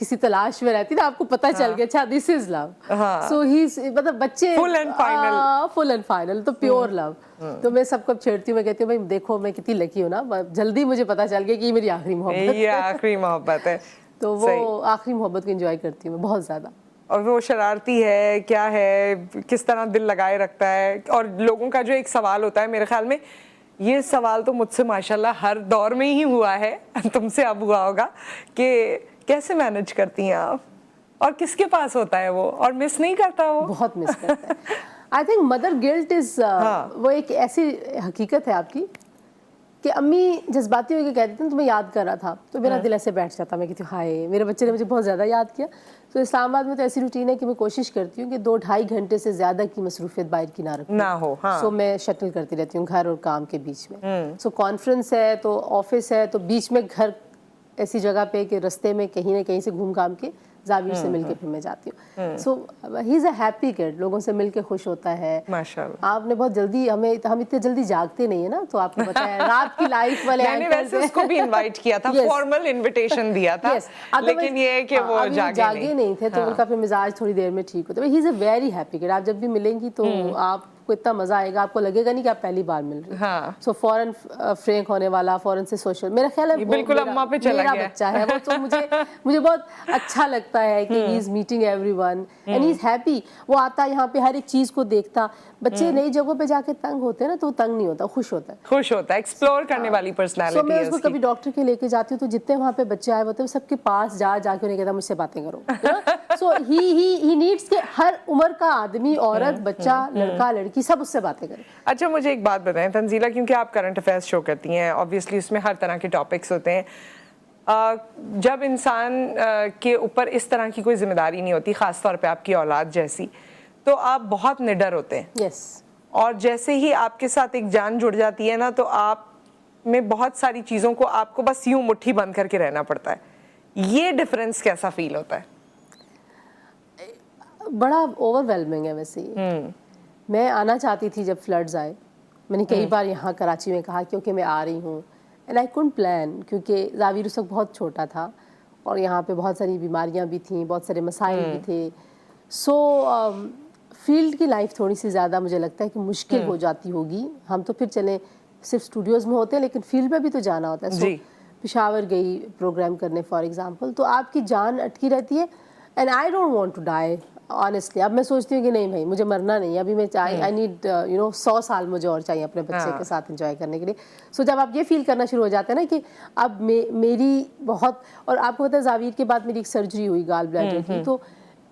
کسی تلاش میں رہتی نا, آپ کو پتہ چل گیا اچھا دس از لو. سو ہی مطلب بچے فل اینڈ فائنل تو پیور لو. تو میں سب کو چھیڑتی ہوں, میں کہتی ہوں بھائی دیکھو میں کتنی لکی ہوں نا, جلدی مجھے پتا چل گیا کہ یہ میری آخری محبت ہے. یہ آخری محبت ہے. تو وہ آخری محبت کو انجوائے کرتی ہوں میں بہت زیادہ. اور وہ شرارتی ہے کیا ہے, کس طرح دل لگائے رکھتا ہے. اور لوگوں کا جو ایک سوال ہوتا ہے میرے خیال میں, یہ سوال تو مجھ سے ماشاءاللہ ہر دور میں ہی ہوا ہے, تم سے اب ہوا ہوگا, کہ کیسے مینج کرتی ہیں آپ, اور کس کے پاس ہوتا ہے وہ, اور مس نہیں کرتا وہ؟ بہت مس کرتا ہے. I think mother guilt is, وہ ایک ایسی حقیقت ہے آپ کی کہ امی جذباتی ہو کے کہتی تھیں تمہیں یاد کر رہا تھا, تو میرا دل ایسے بیٹھ جاتا, میں کہتی ہوں ہائے میرے بچے نے مجھے بہت زیادہ یاد کیا. تو اسلام آباد میں تو ایسی روٹین ہے کہ میں کوشش کرتی ہوں کہ 2-2.5 گھنٹے سے زیادہ کی مصروفیت باہر کی نہ رکھوں, نہ ہو. سو میں شٹل کرتی رہتی ہوں گھر اور کام کے بیچ میں. سو کانفرنس ہے تو آفس ہے تو بیچ میں گھر ایسی جگہ پہ کہ رستے میں کہیں نہ کہیں سے گھوم گھام کے زاویر سے مل کے پھر میں جاتی ہوں. سو ہی از اے ہیپی کڈ, لوگوں سے مل کے خوش ہوتا ہے. ماشاءاللہ. آپ نے بہت جلدی ہم اتنے جلدی جاگتے نہیں ہیں نا, تو آپ کو پتا ہے رات کی لائف والے میں نے ویسے اس کو بھی انوائٹ کیا تھا, فارمل انویٹیشن دیا تھا, لیکن یہ ہے کہ وہ جاگے نہیں تھے تو ان کا پھر مزاج تھوڑی دیر میں ٹھیک ہوتا ہے. ہی از اے ویری ہیپی کڈ. آپ جب بھی ملیں گی تو آپ کو اتنا مزہ آئے گا, آپ کو لگے گا نہیں کہ آپ پہلی بار مل رہی ہیں. سو فوراً فرینک ہونے والا, فوراً سے سوشل, میرا خیال ہے بالکل اماں پہ چلا گیا, میرا بچہ ہے وہ. تو مجھے بہت اچھا لگتا ہے کہ he is meeting everyone and he is happy. وہ آتا یہاں پہ ہر ایک چیز کو دیکھتا. بچے نئی جگہوں پہ جا کے تنگ ہوتے ہیں نا, تو وہ تنگ نہیں ہوتا, خوش ہوتا ہے, ایکسپلور کرنے والی پرسنالٹی ہے. سو میں اس کو کبھی ڈاکٹر کے لے کے جاتی ہوں تو جتنے وہاں پہ بچے آئے ہوتے ہیں سب کے پاس جا کے انہیں کہتا مجھ سے باتیں کرو. سو ہی نیڈس کہ ہر عمر کا آدمی, عورت, بچہ, لڑکا, لڑکی سب اس سے باتیں کریں. اچھا مجھے ایک بات بتائیں تنزیلہ, کیونکہ آپ کرنٹ افیئرس شو کرتی ہیں, آبویسلی اس میں ہر طرح کے ٹاپکس ہوتے ہیں. جب انسان کے اوپر اس طرح کی کوئی ذمہ داری نہیں ہوتی, خاص طور پہ آپ کی اولاد جیسی, تو آپ بہت نڈر ہوتے ہیں. یس. اور جیسے ہی آپ کے ساتھ ایک جان جڑ جاتی ہے نا, تو آپ میں بہت ساری چیزوں کو آپ کو بس یوں مٹھی بند کر کے رہنا پڑتا ہے. یہ ڈفرینس کیسا فیل ہوتا ہے؟ بڑا اوور ویلمنگ ہے ویسے ہی. میں آنا چاہتی تھی جب فلڈز آئے, میں نے کئی بار یہاں کراچی میں کہا کیونکہ میں آ رہی ہوں, اینڈ آئی کونٹ پلان, کیونکہ زاویر اس وقت بہت چھوٹا تھا اور یہاں پہ بہت ساری بیماریاں بھی تھیں, بہت سارے مسائل بھی تھے. سو فیلڈ کی لائف تھوڑی سی زیادہ مجھے لگتا ہے کہ مشکل ہو جاتی ہوگی. ہم تو پھر چلیں صرف اسٹوڈیوز میں ہوتے ہیں, لیکن فیلڈ میں بھی تو جانا ہوتا ہے. سو پشاور گئی پروگرام کرنے فار ایگزامپل, تو آپ کی جان اٹکی رہتی ہے. And I don't want to die honestly. اب میں سوچتی ہوں کہ نہیں بھائی مجھے مرنا نہیں, ابھی میں آئی نیڈ 100 سال مجھے اور چاہیے اپنے بچے کے ساتھ انجوائے کرنے کے لیے. سو جب آپ یہ فیل کرنا شروع ہو جاتے ہیں نا کہ اب میری بہت, اور آپ کو پتہ ہے زاویر کے بعد میری ایک سرجری ہوئی گال بلیڈر کی, تو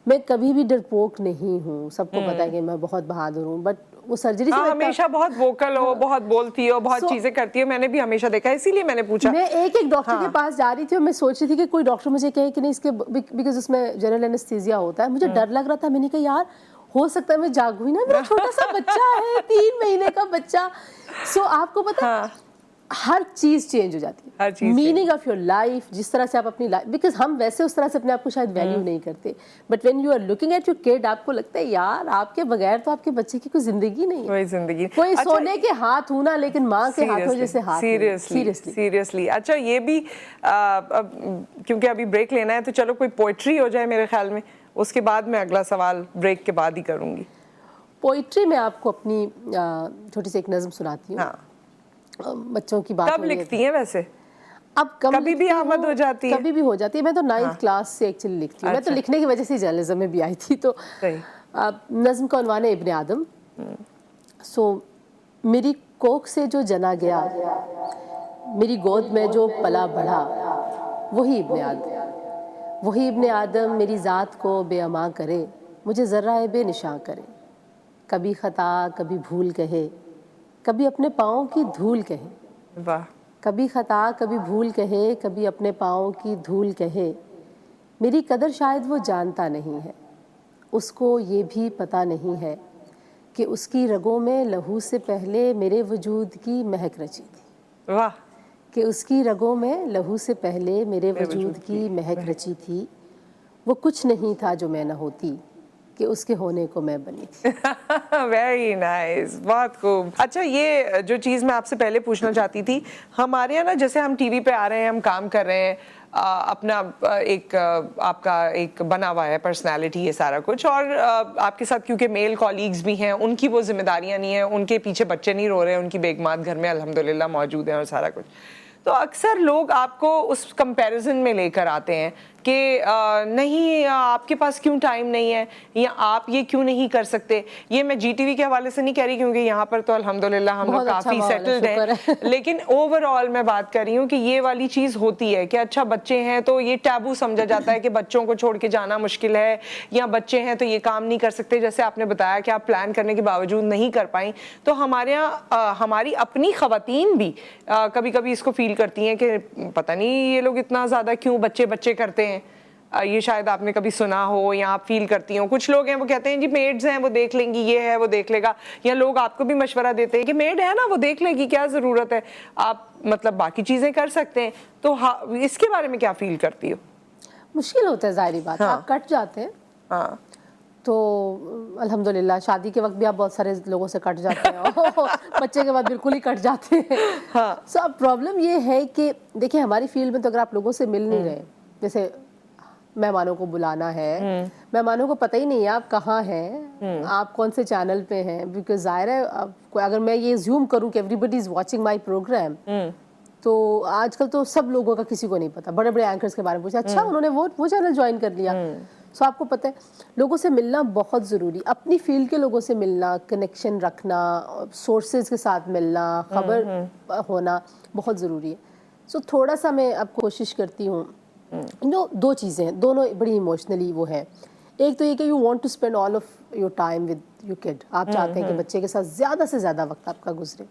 میں کبھی بھی ڈرپوک نہیں ہوں, سب کو پتا ہے کہ میں بہت بہادر ہوں, بٹ وہ سرجری سے ہمیشہ بہت ووکل ہو, بہت بولتی ہو, بہت چیزیں کرتی ہو, میں نے بھی ہمیشہ دیکھا ہے, اسی لیے میں نے پوچھا. میں ایک ڈاکٹر کے پاس جا رہی تھی اور میں سوچ رہی تھی کہ کوئی ڈاکٹر مجھے کہے کہ نہیں اس کے, بیکاز اس میں جنرل اینستھیزیا ہوتا ہے. مجھے ڈر لگ رہا تھا, میں نے کہا یار ہو سکتا ہے میں جاگوں ہی نا, میرا چھوٹا سا بچہ ہے 3 مہینے کا بچہ. سو آپ کو پتا ہر چیز چینج ہو جاتی ہے, میننگ آف یور لائف, جس طرح سے آپ اپنی لائف, بیکاز ہم ویسے اس طرح سے اپنے آپ کو شاید ویلیو نہیں کرتے, but when you are looking at your kid آپ کو لگتا ہے یار آپ کے بغیر تو آپ کے بچے کی کوئی زندگی نہیں ہے, کوئی سونے کے ہاتھ ہونا لیکن ماں کے ہاتھوں جیسے ہاتھ. سیریسلی. اچھا یہ بھی کیونکہ ابھی بریک لینا ہے, تو چلو کوئی پوئٹری ہو جائے میرے خیال میں, اس کے بعد میں اگلا سوال بریک کے بعد ہی کروں گی. پوئٹری میں آپ کو اپنی چھوٹی سی ایک نظم سناتی ہوں. بچوں کی بات کب لکھتی ہیں ویسے؟ اب کبھی بھی آمد ہو جاتی ہے؟ کبھی بھی ہو جاتی ہے. میں تو 9th کلاس سے ایکچولی لکھتی ہوں. میں تو لکھنے کی وجہ سے جرنلزم میں بھی آئی تھی. تو نظم کا عنوان ہے ابن آدم. سو میری کوکھ سے جو جنا گیا, میری گود میں جو پلا بڑھا, وہی ابن آدم. وہی ابن آدم میری ذات کو بے امان کرے, مجھے ذرہ بے نشاں کرے. کبھی خطا کبھی بھول کہے, کبھی اپنے پاؤں کی دھول کہے. واہ. کبھی خطا کبھی بھول کہے, کبھی اپنے پاؤں کی دھول کہے. میری قدر شاید وہ جانتا نہیں ہے, اس کو یہ بھی پتہ نہیں ہے کہ اس کی رگوں میں لہو سے پہلے میرے وجود کی مہک رچی تھی. واہ. کہ اس کی رگوں میں لہو سے پہلے میرے وجود کی مہک رچی تھی. وہ کچھ نہیں تھا جو میں نہ ہوتی, کہ اس کے ہونے کو میں بنی تھی. ویری نائس, بہت خوب. اچھا یہ جو چیز میں آپ سے پہلے پوچھنا چاہتی تھی, ہمارے یہاں نا جیسے ہم ٹی وی پہ آ رہے ہیں, ہم کام کر رہے ہیں, اپنا ایک آپ کا ایک بنا ہوا ہے پرسنالٹی یہ سارا کچھ, اور آپ کے ساتھ کیونکہ میل کولیگز بھی ہیں, ان کی وہ ذمہ داریاں نہیں ہیں, ان کے پیچھے بچے نہیں رو رہے ہیں, ان کی بیگمات گھر میں الحمدللہ موجود ہیں اور سارا کچھ, تو اکثر لوگ آپ کو اس کمپیریزن میں لے کر آتے ہیں کہ نہیں آپ کے پاس کیوں ٹائم نہیں ہے, یا آپ یہ کیوں نہیں کر سکتے. یہ میں جی ٹی وی کے حوالے سے نہیں کہہ رہی کیونکہ یہاں پر تو الحمدللہ ہم لوگ کافی سیٹلڈ ہیں, لیکن اوور آل میں بات کر رہی ہوں کہ یہ والی چیز ہوتی ہے کہ اچھا بچے ہیں تو یہ ٹیبو سمجھا جاتا ہے کہ بچوں کو چھوڑ کے جانا مشکل ہے, یا بچے ہیں تو یہ کام نہیں کر سکتے. جیسے آپ نے بتایا کہ آپ پلان کرنے کے باوجود نہیں کر پائیں, تو ہمارے یہاں ہماری اپنی خواتین بھی کبھی کبھی اس کو فیل کرتی ہیں کہ پتہ نہیں یہ لوگ اتنا زیادہ کیوں بچے بچے کرتے ہیں. یہ شاید آپ نے کبھی سنا ہو یا آپ فیل کرتی ہوں. کچھ لوگ ہیں وہ کہتے ہیں جی میڈز ہیں وہ دیکھ لیں گی, یہ ہے وہ دیکھ لے گا, یا لوگ آپ کو بھی مشورہ دیتے ہیں کہ میڈ ہے نا وہ دیکھ لے گی, کیا ضرورت ہے, آپ مطلب باقی چیزیں کر سکتے ہیں. تو اس کے بارے میں کیا فیل کرتی ہو؟ مشکل ہوتا ہے ظاہری بات, آپ کٹ جاتے ہیں. ہاں تو الحمدللہ شادی کے وقت بھی آپ بہت سارے لوگوں سے کٹ جاتے ہیں, بچے کے بعد بالکل ہی کٹ جاتے ہیں. سو اب پرابلم یہ ہے کہ دیکھیں ہماری فیلڈ میں تو اگر آپ لوگوں سے مل نہیں رہے, جیسے مہمانوں کو بلانا ہے, مہمانوں کو پتہ ہی نہیں ہے آپ کہاں ہیں, آپ کون سے چینل پہ ہیں, بیکاز ظاہر ہے اگر میں یہ زیوم کروں کہ everybody is watching my program, تو آج کل تو سب لوگوں کا کسی کو نہیں پتا. بڑے بڑے اینکرز کے بارے میں پوچھا, اچھا انہوں نے وہ چینل جوائن کر لیا. سو آپ کو پتہ ہے لوگوں سے ملنا بہت ضروری, اپنی فیلڈ کے لوگوں سے ملنا, کنیکشن رکھنا, سورسز کے ساتھ ملنا, خبر ہونا بہت ضروری ہے. سو تھوڑا سا میں اب کوشش کرتی ہوں, دو چیزیں ہیں, دونوں بڑی ایموشنلی وہ ہیں. ایک تو یہ کہ you want to spend all of your time with your kid, آپ چاہتے ہیں کہ بچے کے ساتھ زیادہ سے زیادہ وقت آپ کا گزرے.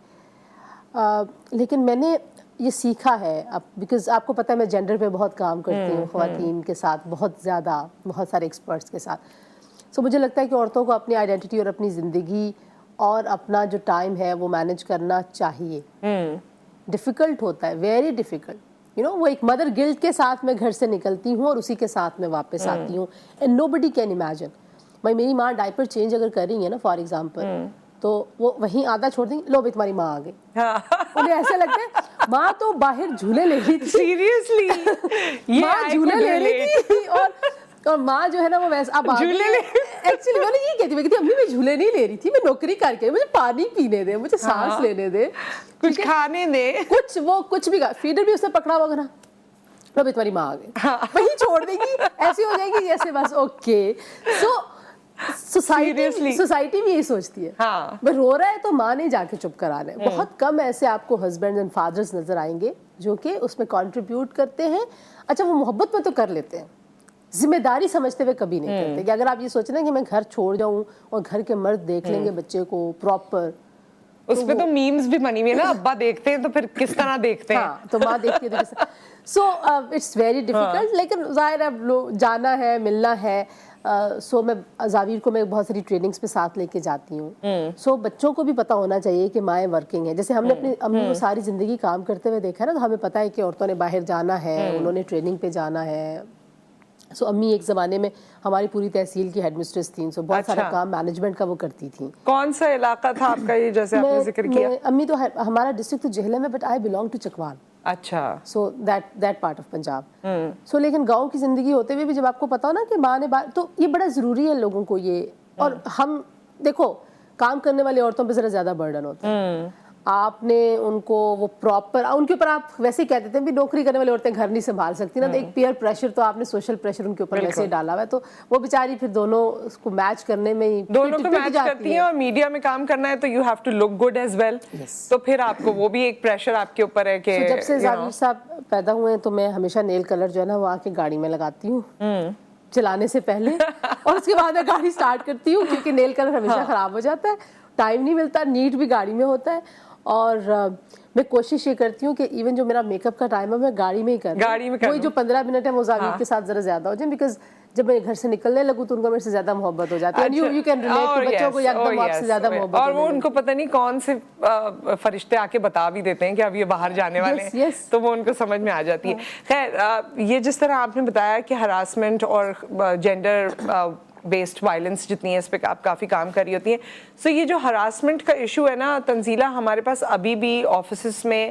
لیکن میں نے یہ سیکھا ہے اب, بیکاز آپ کو پتہ ہے میں جینڈر پہ بہت کام کرتی ہوں, خواتین کے ساتھ بہت زیادہ, بہت سارے ایکسپرٹس کے ساتھ. سو مجھے لگتا ہے کہ عورتوں کو اپنی آئیڈینٹی اور اپنی زندگی اور اپنا جو ٹائم ہے وہ مینیج کرنا چاہیے. ڈیفیکلٹ ہوتا ہے, ویری ڈیفیکلٹ, وہ ایک مدر گلٹ کے ساتھ میں گھر سے نکلتی ہوں اور اسی کے ساتھ میں واپس آتی ہوں, and nobody can imagine. میری ماں ڈائپر چینج اگر کر رہی ہے نا فار ایگزامپل, تو وہ وہیں آدھا چھوڑ دیں گے, لو بھی تمہاری ماں آ گئی. انہیں ایسا لگتا ہے ماں تو باہر جھولے لے رہی تھی, سیریسلی ماں جھولے لے رہی تھی, اور ماں جو ہے نا وہ ویسے اب ایکچولی میں نے یہ کہتی, میں کہتی امی میں جھولے نہیں لے رہی تھی, میں نوکری کر کے, مجھے پانی پینے دے, مجھے سانس لینے دے, کچھ کھانے دے, کچھ بھی. فیڈر بھی اس نے پکڑا ہوگا نا, لو بھی تمہاری ماں آ گئی, وہیں چھوڑ دے گی, ایسی ہو جائے گی جیسے بس اوکے. سو سوسائٹی بھی یہی سوچتی ہے, وہ رو رہا ہے تو ماں نے جا کے چپ کرانا ہے. بہت کم ایسے آپ کو ہسبینڈ اینڈ فادرز نظر آئیں گے جو کہ اس میں کنٹریبیوٹ کرتے ہیں. اچھا وہ محبت میں تو کر لیتے ہیں, ذمہ داری سمجھتے ہوئے کبھی نہیں کرتے. کہ اگر آپ یہ سوچ رہے ہیں کہ میں گھر چھوڑ جاؤں اور گھر کے مرد دیکھ لیں گے بچے کو پراپر, اس پہ تو میمز بھی بنی ہوئی ہے نا, ابا دیکھتے ہیں تو پھر کس طرح دیکھتے ہیں, تو ماں دیکھتی ہے. سو اٹس ویری ڈیفیکلٹ, لیکن ظاہر ہے لوگ جانا ہے, ملنا ہے. سو میں زاویر کو میں بہت ساری ٹریننگز پہ ساتھ لے کے جاتی ہوں. سو بچوں کو بھی پتہ ہونا چاہیے کہ مائیں ورکنگ ہیں. جیسے ہم نے اپنی امی کو ساری زندگی کام کرتے ہوئے دیکھا ہے نا, تو ہمیں پتہ ہے کہ عورتوں نے باہر جانا ہے, انہوں نے ٹریننگ پہ جانا ہے. سو امی ایک زمانے میں ہماری پوری تحصیل کی ہیڈ مسٹریس تھیں, سو بہت سارا کام مینجمنٹ کا وہ کرتی تھیں. کون سا علاقہ تھا آپ کا یہ جیسے آپ نے ذکر کیا؟ امی تو ہمارا ڈسٹرکٹ تو جہلم ہے, but I belong to Chakwal. اچھا. So that part of Punjab. So لیکن گاؤں کی زندگی ہوتے ہوئے بھی جب آپ کو پتا ہو نا کہ ماں نے تو یہ بڑا ضروری ہے لوگوں کو یہ. اور ہم دیکھو کام کرنے والی عورتوں پہ ذرا زیادہ برڈن ہوتا ہے. آپ نے ان کو وہ پراپر, ان کے اوپر آپ ویسے ہی کہتے تھے بھی نوکری کرنے والی عورتیں گھر نہیں سنبھال سکتی نا, تو ایک پیئر پریشر تو آپ نے سوشل پریشر ان کے اوپر ویسے ہی ڈالا ہوا ہے. تو وہ بیچاری پھر دونوں اس کو میچ کرنے میں ہی دونوں کو میچ کرتی ہیں, اور میڈیا میں کام کرنا ہے تو you have to look good as well. تو پھر آپ کو وہ بھی ایک پریشر آپ کے اوپر ہے کہ جب سے زاویر صاحب پیدا ہوئے ہیں تو میں ہمیشہ نیل کلر جو ہے نا وہ آ کے گاڑی میں لگاتی ہوں چلانے سے پہلے, اور اس کے بعد میں گاڑی سٹارٹ کرتی ہوں, کیونکہ نیل کلر ہمیشہ خراب ہو جاتا ہے, ٹائم نہیں ملتا, نیٹ بھی گاڑی میں ہوتا ہے. اور میں کوشش یہ کرتی ہوں کہ ایون جو میرا میک اپ کا ٹائم ہے میں گاڑی میں ہی کروں, وہی جو 15 منٹ ہے وہ زاویر کے ساتھ ذرا زیادہ ہو جائیں, بیکاز جب میں گھر سے نکلنے لگوں تو ان کو میرے سے زیادہ محبت ہو جاتی ہے. یو کین ریلیٹ کہ بچوں کو یکدم آپ سے زیادہ محبت, اور وہ ان کو پتہ نہیں کون سے فرشتے آ کے بتا بھی دیتے ہیں کہ اب یہ باہر جانے والے ہیں, تو وہ ان کو سمجھ میں آ جاتی ہے. خیر, یہ جس طرح آپ نے بتایا کہ ہراسمنٹ اور جینڈر بیسڈ وائلنس جتنی ہے اس پہ آپ کافی کام کر رہی ہوتی ہیں. سو یہ جو ہراسمنٹ کا ایشو ہے نا تنزیلہ, ہمارے پاس ابھی بھی آفیسز میں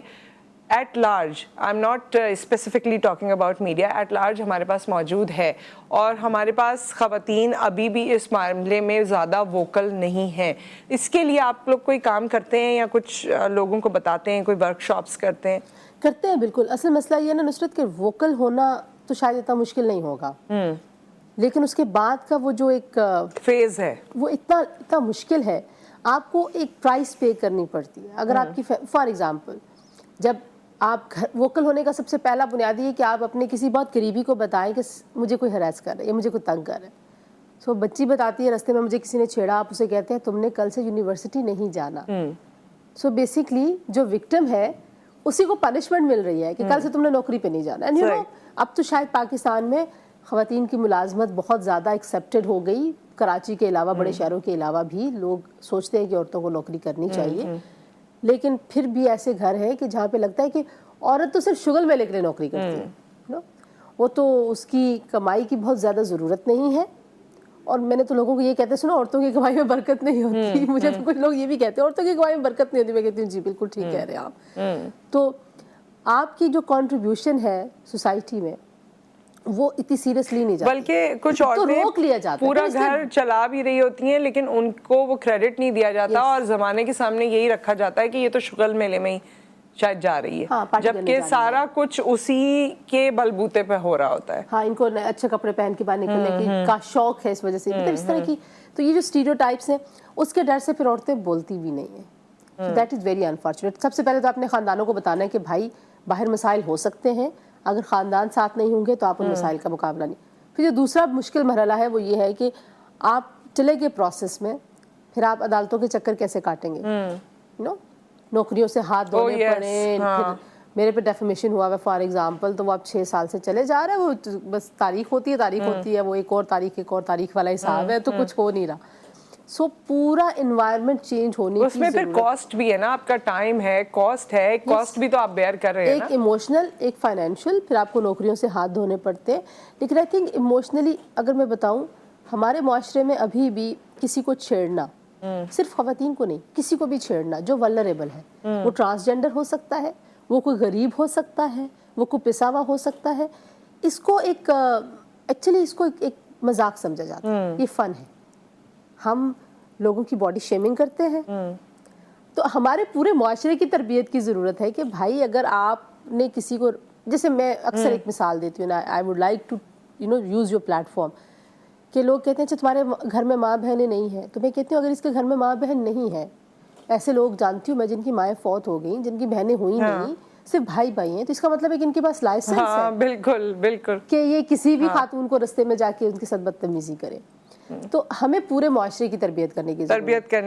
at large, I am not specifically talking about media, at large ہمارے پاس موجود ہے, اور ہمارے پاس خواتین ابھی بھی اس معاملے میں زیادہ ووکل نہیں ہیں. اس کے لیے آپ لوگ کوئی کام کرتے ہیں یا کچھ لوگوں کو بتاتے ہیں, کوئی ورک شاپس کرتے ہیں؟ کرتے ہیں بالکل. اصل مسئلہ یہ ہے نا نصرت کہ ووکل ہونا تو شاید اتنا مشکل نہیں ہوگا, لیکن اس کے بعد کا وہ جو ایک فیز ہے وہ اتنا مشکل ہے. آپ کو ایک پرائس پے کرنی پڑتی ہے. اگر آپ کی فار ایگزامپل جب آپ ووکل ہونے کا سب سے پہلا بنیادی ہے کہ آپ اپنے کسی بہت قریبی کو بتائیں کہ مجھے کوئی ہراس کر رہا ہے یا مجھے کوئی تنگ کر رہا ہے. سو بچی بتاتی ہے رستے میں مجھے کسی نے چھیڑا, آپ اسے کہتے ہیں تم نے کل سے یونیورسٹی نہیں جانا. سو بیسکلی جو وکٹم ہے اسی کو پنشمنٹ مل رہی ہے کہ کل سے تم نے نوکری پہ نہیں جانا. اینڈ یو نو اب تو شاید پاکستان میں خواتین کی ملازمت بہت زیادہ ایکسیپٹڈ ہو گئی. کراچی کے علاوہ بڑے شہروں کے علاوہ بھی لوگ سوچتے ہیں کہ عورتوں کو نوکری کرنی چاہیے, لیکن پھر بھی ایسے گھر ہیں کہ جہاں پہ لگتا ہے کہ عورت تو صرف شغل میں لے کے نوکری کرتی ہے, وہ تو اس کی کمائی کی بہت زیادہ ضرورت نہیں ہے. اور میں نے تو لوگوں کو یہ کہتے سنا عورتوں کی کمائی میں برکت نہیں ہوتی. مجھے تو کچھ لوگ یہ بھی کہتے ہیں عورتوں کی کمائی میں برکت نہیں ہوتی. میں کہتی ہوں جی بالکل ٹھیک کہہ رہے ہیں آپ. تو آپ کی جو کنٹریبیوشن ہے سوسائٹی میں وہ اتنی سیریسلی نہیں جاتی, بلکہ کچھ عورتیں روک لیا جاتا ہے, پورا گھر چلا بھی رہی ہوتی ہیں لیکن ان کو وہ کریڈٹ نہیں دیا جاتا, اور زمانے کے سامنے یہی رکھا جاتا ہے کہ یہ تو شغل میلے میں ہی شاید جا رہی ہے, جبکہ سارا کچھ اسی کے بلبوتے پہ ہو رہا ہوتا ہے. ہاں ان کو اچھے کپڑے پہن کے باہر نکلنے کا شوق ہے اس وجہ سے, مطلب اس طرح کی. تو یہ جو اسٹیریوٹائپس ہیں اس کے ڈر سے پھر عورتیں بولتی بھی نہیں ہیں. That is very unfortunate. سب سے پہلے تو اپنے خاندانوں کو بتانا ہے کہ بھائی باہر مسائل ہو سکتے ہیں, اگر خاندان ساتھ نہیں ہوں گے تو آپ ان مسائل کا مقابلہ نہیں. پھر جو دوسرا مشکل مرحلہ ہے وہ یہ ہے کہ آپ چلے گئے پروسیس میں, پھر آپ عدالتوں کے چکر کیسے کاٹیں گے, نوکریوں سے ہاتھ دھونے پڑے. پھر میرے پہ ڈیفیمیشن ہوا ہے فار ایگزامپل, تو وہ اب 6 سال سے چلے جا رہا ہے, وہ بس تاریخ ہوتی ہے, وہ ایک اور تاریخ والا حساب ہے, تو کچھ ہو نہیں رہا. سو پورا انوائرمنٹ چینج ہونے کی اس میں پھر کاسٹ بھی ہے نا, آپ کا ٹائم ہے, کاسٹ ہے, کاسٹ بھی تو آپ بیئر کر رہے ہیں, ایک ایموشنل ایک فائنینشیل, پھر آپ کو نوکریوں سے ہاتھ دھونے پڑتے ہیں. لیکن آئی تھنک ایموشنلی اگر میں بتاؤں ہمارے معاشرے میں ابھی بھی کسی کو چھیڑنا, صرف خواتین کو نہیں کسی کو بھی چھیڑنا جو ولنریبل ہے, وہ ٹرانسجینڈر ہو سکتا ہے, وہ کوئی غریب ہو سکتا ہے, وہ کوئی پسا ہوا ہو سکتا ہے, اس کو ایک ایکچولی اس کو ایک مذاق سمجھا جاتا ہے, یہ فن ہے. ہم لوگوں کی باڈی شیمنگ کرتے ہیں. تو ہمارے پورے معاشرے کی تربیت کی ضرورت ہے کہ بھائی اگر آپ نے کسی کو, جیسے میں اکثر ایک مثال دیتی ہوں, I would like to use your platform, کہ لوگ کہتے ہیں اچھا تمہارے گھر میں ماں بہنیں نہیں ہیں, تو میں کہتی ہوں اگر اس کے گھر میں ماں بہن نہیں ہے, ایسے لوگ جانتی ہوں میں جن کی مائیں فوت ہو گئیں, جن کی بہنیں ہوئی نہیں, صرف بھائی ہیں, تو اس کا مطلب ہے کہ ان کے پاس لائسنس ہے بالکل بالکل کہ یہ کسی بھی خاتون کو رستے میں جا کے ان کے ساتھ بدتمیزی کرے. تو ہمیں پورے معاشرے کی تربیت کرنے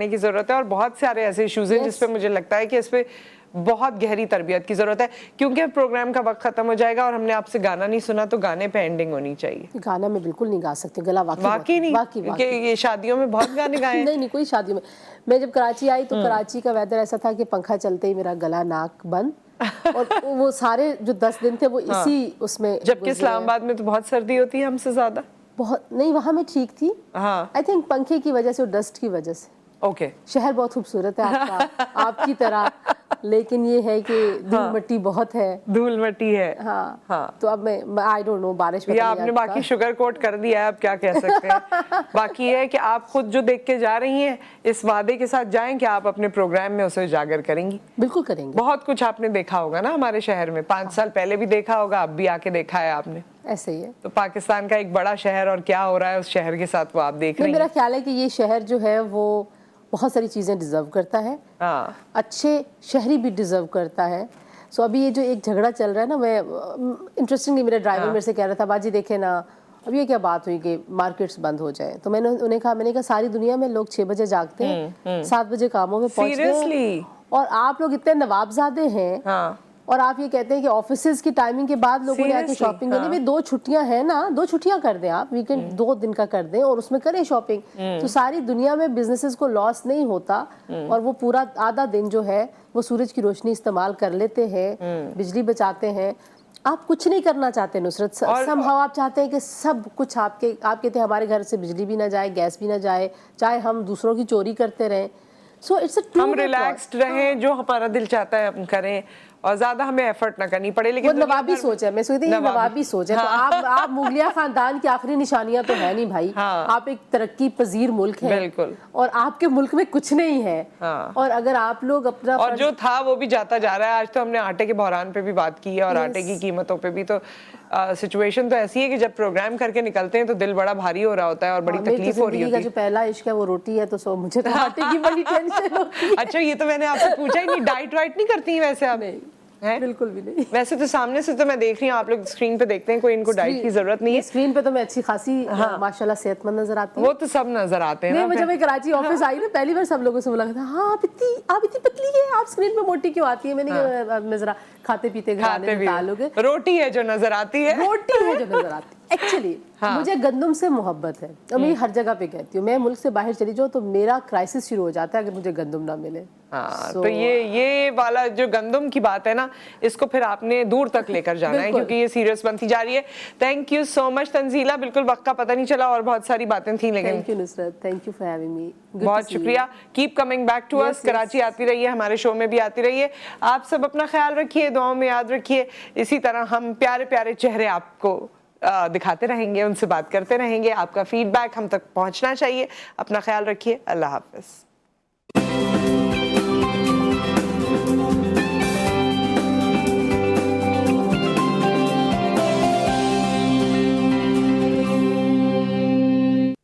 کی ضرورت ہے, اور بہت سارے ایسے ایشوز ہیں جس پہ مجھے لگتا ہے کہ اس پہ بہت گہری تربیت کی ضرورت ہے. کیونکہ پروگرام کا وقت ختم ہو جائے گا اور ہم نے آپ سے گانا نہیں سنا, تو گانے پہ اینڈنگ ہونی چاہیے. گانا میں بالکل نہیں گا سکتے, گلا واقعی نہیں, کہ یہ شادیوں میں بہت گانے گائے. نہیں کوئی شادیوں میں جب کراچی آئی تو کراچی کا ویدر ایسا تھا کہ پنکھا چلتے ہی میرا گلا ناک بند, اور وہ سارے جو 10 دن تھے وہ اسی اس میں. جبکہ اسلام آباد میں تو بہت سردی ہوتی ہے ہم سے زیادہ. بہت نہیں, وہاں میں ٹھیک تھی, آئی تھنک پنکھے کی وجہ سے اور ڈسٹ کی وجہ سے. اوکے, شہر بہت خوبصورت ہے آپ کا, آپ کی طرح, لیکن یہ ہے کہ دھول مٹی بہت ہے, دھول مٹی ہے. ہاں تو اب میں آئی ڈونٹ نو بارش میں آپ نے باقی شوگر کوٹ کر دیا ہے, اب کیا کہہ سکتے ہیں. باقی یہ ہے کہ آپ خود جو دیکھ کے جا رہی ہیں اس وعدے کے ساتھ جائیں کہ آپ اپنے پروگرام میں اسے اجاگر کریں گی. بالکل کریں گے. بہت کچھ آپ نے دیکھا ہوگا نا ہمارے شہر میں, 5 سال پہلے بھی دیکھا ہوگا, اب بھی آ کے دیکھا ہے آپ نے. ایسے ہی ہے. تو پاکستان کا ایک بڑا شہر, اور کیا ہو رہا ہے اس شہر کے ساتھ وہ آپ دیکھ رہی ہیں. میرا خیال ہے کہ یہ شہر جو ہے وہ بہت ساری چیزیں ڈیزرو کرتا ہے, اچھے شہری بھی ڈیزرو کرتا ہے. سو ابھی یہ جو ایک جھگڑا چل رہا ہے نا, میں انٹرسٹنگلی میرا ڈرائیور میرے سے کہہ رہا تھا باجی دیکھیں نا اب یہ کیا بات ہوئی کہ مارکیٹس بند ہو جائیں. تو میں نے انہیں کہا ساری دنیا میں لوگ 6 بجے جاگتے ہیں, 7 بجے کاموں میں پہنچتے ہیں, اور آپ لوگ اتنے نوابزادے ہیں, اور آپ یہ کہتے ہیں کہ آفیسز کی ٹائمنگ کے بعد لوگوں نے آ کے شاپنگ کرنی. بھائی 2 چھٹیاں ہیں نا, 2 چھٹیاں کر دیں آپ, ویکینڈ 2 دن کا کر دیں اور اس میں کریں شاپنگ. تو ساری دنیا میں بزنسز کو لاس نہیں ہوتا, اور وہ پورا آدھا دن جو ہے وہ سورج کی روشنی استعمال کر لیتے ہیں, بجلی بچاتے ہیں. آپ کچھ نہیں کرنا چاہتے نصرت, سم ہاؤ آپ چاہتے ہیں کہ سب کچھ آپ کہتے ہیں ہمارے گھر سے بجلی بھی نہ جائے, گیس بھی نہ جائے, چاہے ہم دوسروں کی چوری کرتے رہیں. ہم ریلیکسڈ رہیں, جو ہمارا دل چاہتا ہے ہم کریں, اور زیادہ ہمیں ایفرٹ نہ کرنی پڑے. وہ لیکن نوابی سوچ ہے, میں سوچتی ہوں نوابی سوچ ہے. تو آپ مغلیہ خاندان کی آخری نشانیاں تو ہے نہیں بھائی, آپ ایک ترقی پذیر ملک ہے بالکل, اور آپ کے ملک میں کچھ نہیں ہے. اور اگر آپ لوگ اپنا اور جو تھا وہ بھی جاتا جا رہا ہے. آج تو ہم نے آٹے کے بحران پہ بھی بات کی ہے اور آٹے کی قیمتوں پہ بھی. تو سچویشن تو ایسی ہے کہ جب پروگرام کر کے نکلتے ہیں تو دل بڑا بھاری ہو رہا ہوتا ہے اور بڑی تکلیف ہو رہی ہوتی ہے. جو پہلا عشق ہے وہ روٹی ہے, تو مجھے تو آٹے کی بڑی ٹینشن ہوتی ہے. اچھا, یہ تو میں نے آپ سے پوچھا ہی نہیں, ڈائٹ وائٹ نہیں کرتی ہیں ویسے آپ؟ بالکل بھی نہیں. ویسے تو سامنے سے تو میں دیکھ رہی ہوں, آپ لوگ اسکرین پہ دیکھتے ہیں, کوئی ان کو ڈائٹ کی ضرورت نہیں ہے. اسکرین پہ تو میں اچھی خاصی ماشاءاللہ صحت مند نظر آتی ہوں. وہ تو سب نظر آتے ہیں. نہیں, جب میں کراچی آفس آئی نا پہلی بار سب لوگوں سے ملا تھا, ہاں آپ اتنی پتلی ہے, آپ اسکرین پہ موٹی کیوں آتی ہے؟ میں نے کہا میں ذرا کھاتے پیتے گھرانے میں تعلق ہے. روٹی ہے جو نظر آتی ہے, روٹی ہے جو نظر آتی ہے. ایکچولی مجھے گندم سے محبت ہے, اور میں ہر جگہ پہ کہتی ہوں, میں ملک سے باہر چلی جاؤں تو میرا کرائسس شروع ہو جاتا ہے اگر مجھے گندم نہ ملے. تو یہ والا جو گندم کی بات ہے نا, اس کو پھر آپ نے دور تک لے کر جانا ہے کیونکہ یہ سیریس بنتی جا رہی ہے. تھینک یو سو مچ تنزیلہ, بالکل وقت کا پتہ نہیں چلا اور بہت ساری باتیں تھیں, لیکن thank you Nusrat, thank you for having me. بہت شکریہ. کیپ کمنگ بیک ٹو اس. کراچی آتی رہیے, ہمارے شو میں بھی آتی رہیے. آپ سب اپنا خیال رکھیے, دعاؤں میں یاد رکھیے. اسی طرح ہم پیارے پیارے چہرے آپ کو دکھاتے رہیں گے, ان سے بات کرتے رہیں گے. آپ کا فیڈ بیک ہم تک پہنچنا چاہیے. اپنا خیال رکھیے. اللہ حافظ.